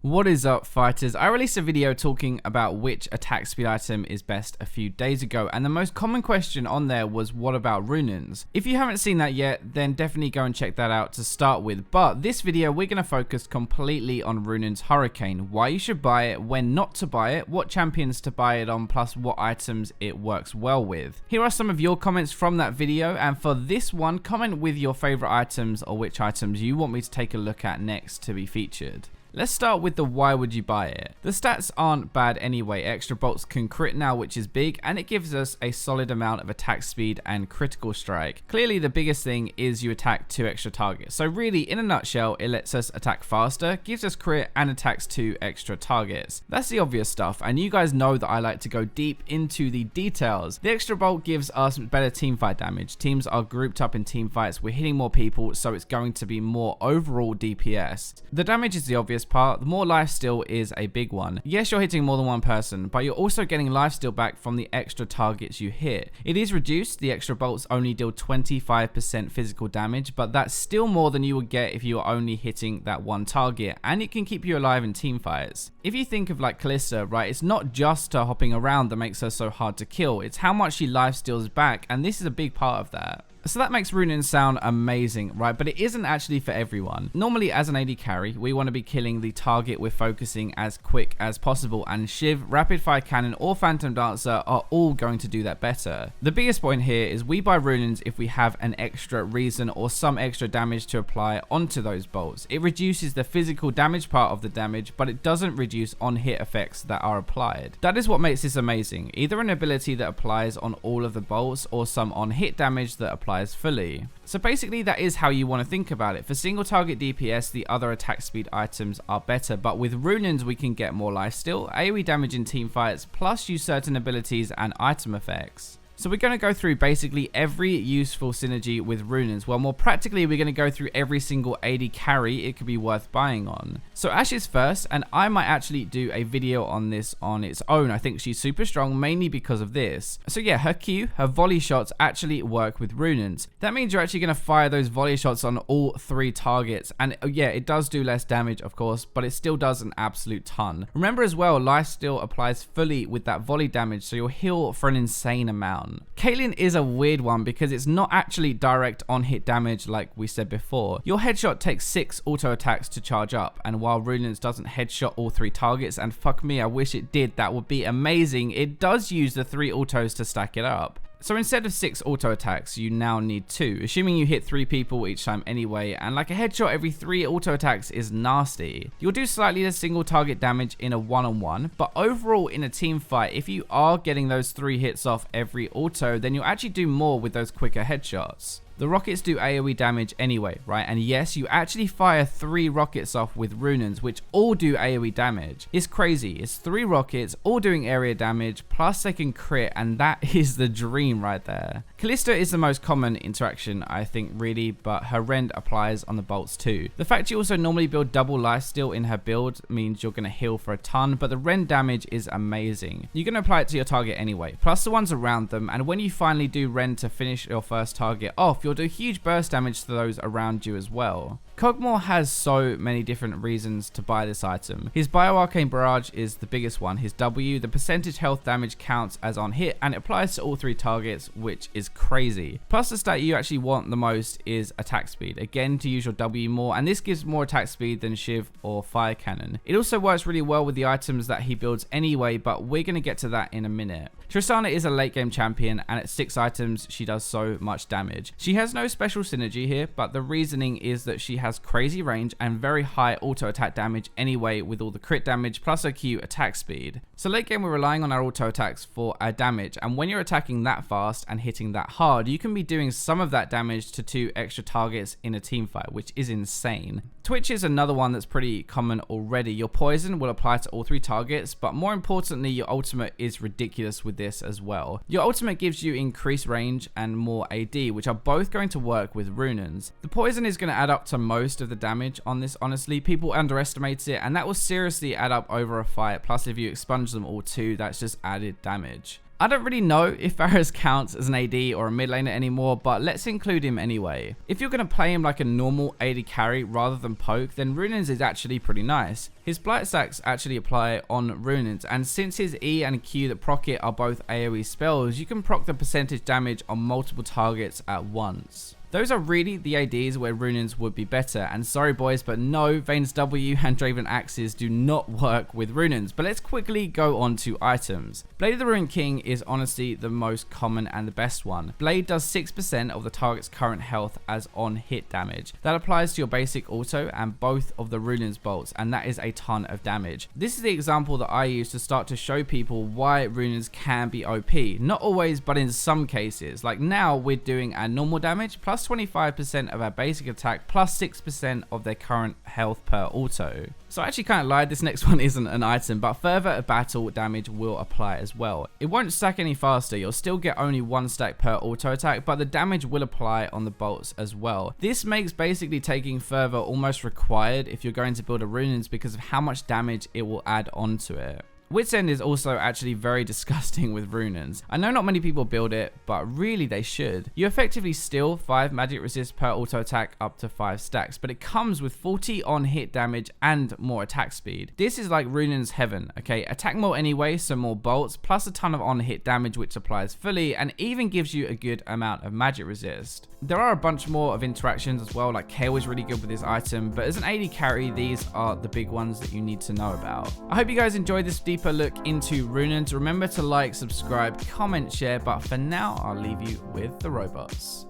What is up, fighters? I released a video talking about which attack speed item is best a few days ago, and the most common question on there was, what about Runaan's? If you haven't seen that yet, then definitely go and check that out to start with, but this video we're going to focus completely on Runaan's Hurricane, why you should buy it, when not to buy it, what champions to buy it on, plus what items it works well with. Here are some of your comments from that video, and for this one, comment with your favorite items or which items you want me to take a look at next to be featured. Let's start with the why would you buy it. The stats aren't bad anyway. Extra bolts can crit now, which is big, and it gives us a solid amount of attack speed and critical strike. Clearly the biggest thing is you attack 2 extra targets. So really, in a nutshell, it lets us attack faster, gives us crit, and attacks 2 extra targets. That's the obvious stuff, and you guys know that I like to go deep into the details. The extra bolt gives us better teamfight damage. Teams are grouped up in team fights, we're hitting more people, so it's going to be more overall DPS. The damage is the obvious part. The more lifesteal is a big one. Yes, you're hitting more than one person, but you're also getting lifesteal back from the extra targets you hit. It is reduced. The extra bolts only deal 25% physical damage, but that's still more than you would get if you were only hitting that one target, and it can keep you alive in team fights. If you think of like Calista, right, it's not just her hopping around that makes her so hard to kill, it's how much she lifesteals back, and this is a big part of that. So that makes Runaan sound amazing, right? But it isn't actually for everyone. Normally, as an AD carry, we want to be killing the target we're focusing as quick as possible, and Shiv, Rapid Fire Cannon, or Phantom Dancer are all going to do that better. The biggest point here is we buy Runaan's if we have an extra reason or some extra damage to apply onto those bolts. It reduces the physical damage part of the damage, but it doesn't reduce on-hit effects that are applied. That is what makes this amazing. Either an ability that applies on all of the bolts, or some on-hit damage that applies fully. So basically that is how you want to think about it. For single target DPS, the other attack speed items are better, but with Runaan's we can get more lifesteal, AoE damage in team fights, plus use certain abilities and item effects. So we're going to go through basically every useful synergy with Runaan's. Well, more practically, we're going to go through every single AD carry it could be worth buying on. So Ashe is first, and I might actually do a video on this on its own. I think she's super strong, mainly because of this. So yeah, her Q, her volley shots actually work with Runaan's. That means you're actually going to fire those volley shots on all 3 targets. And yeah, it does do less damage, of course, but it still does an absolute ton. Remember as well, lifesteal applies fully with that volley damage, so you'll heal for an insane amount. Caitlyn is a weird one because it's not actually direct on-hit damage like we said before. Your headshot takes 6 auto attacks to charge up, and while Runaan's doesn't headshot all 3 targets, and fuck me, I wish it did, that would be amazing, it does use the 3 autos to stack it up. So instead of 6 auto attacks, you now need 2, assuming you hit 3 people each time anyway, and like a headshot every 3 auto attacks is nasty. You'll do slightly less single target damage in a one-on-one, but overall in a team fight, if you are getting those 3 hits off every auto, then you'll actually do more with those quicker headshots. The rockets do AoE damage anyway, right? And yes, you actually fire 3 rockets off with Runaan's, which all do AoE damage. It's crazy. It's 3 rockets, all doing area damage, plus they can crit, and that is the dream right there. Calista is the most common interaction, I think, really, but her rend applies on the bolts too. The fact you also normally build double lifesteal in her build means you're going to heal for a ton, but the rend damage is amazing. You're going to apply it to your target anyway, plus the ones around them, and when you finally do rend to finish your first target off, you'll do huge burst damage to those around you as well. Kog'Maw has so many different reasons to buy this item. His Bioarcane Barrage is the biggest one. His W, the percentage health damage counts as on hit, and it applies to all 3 targets, which is crazy. Plus the stat you actually want the most is attack speed. Again, to use your W more, and this gives more attack speed than Shiv or Fire Cannon. It also works really well with the items that he builds anyway, but we're going to get to that in a minute. Tristana is a late game champion, and at 6 items she does so much damage. She has no special synergy here, but the reasoning is that she has crazy range and very high auto attack damage anyway, with all the crit damage plus her Q attack speed. So late game we're relying on our auto attacks for our damage, and when you're attacking that fast and hitting that hard, you can be doing some of that damage to 2 extra targets in a team fight, which is insane. Twitch is another one that's pretty common already. Your poison will apply to all 3 targets, but more importantly, your ultimate is ridiculous with this as well. Your ultimate gives you increased range and more AD, which are both going to work with Runaan's. The poison is going to add up to most of the damage on this, honestly. People underestimate it, and that will seriously add up over a fight, plus if you expunge them all too, that's just added damage. I don't really know if Varus counts as an AD or a mid laner anymore, but let's include him anyway. If you're going to play him like a normal AD carry rather than poke, then Runaan's is actually pretty nice. His blight stacks actually apply on Runaan's, and since his E and Q that proc it are both AoE spells, you can proc the percentage damage on multiple targets at once. Those are really the ADs where Runaan's would be better, and sorry boys, but no, Vayne's W and Draven Axes do not work with Runaan's. But let's quickly go on to items. Blade of the Ruined King is honestly the most common and the best one. Blade does 6% of the target's current health as on hit damage. That applies to your basic auto and both of the Runaan's bolts, and that is a ton of damage. This is the example that I use to start to show people why Runaan's can be OP. Not always, but in some cases. Like now we're doing our normal damage plus 25% of our basic attack plus 6% of their current health per auto. So I actually kind of lied, this next one isn't an item, but further battle damage will apply as well. It won't stack any faster, you'll still get only 1 stack per auto attack, but the damage will apply on the bolts as well. This makes basically taking further almost required if you're going to build a Runaan's because of how much damage it will add onto it. Wit's End is also actually very disgusting with Runaan's. I know not many people build it, but really they should. You effectively steal 5 magic resist per auto attack up to 5 stacks, but it comes with 40 on hit damage and more attack speed. This is like Runaan's heaven, okay? Attack more anyway, so more bolts, plus a ton of on hit damage which applies fully, and even gives you a good amount of magic resist. There are a bunch more of interactions as well, like Kale is really good with this item, but as an AD carry, these are the big ones that you need to know about. I hope you guys enjoyed this deeper look into Runaan's. Remember to like, subscribe, comment, share, but for now, I'll leave you with the robots.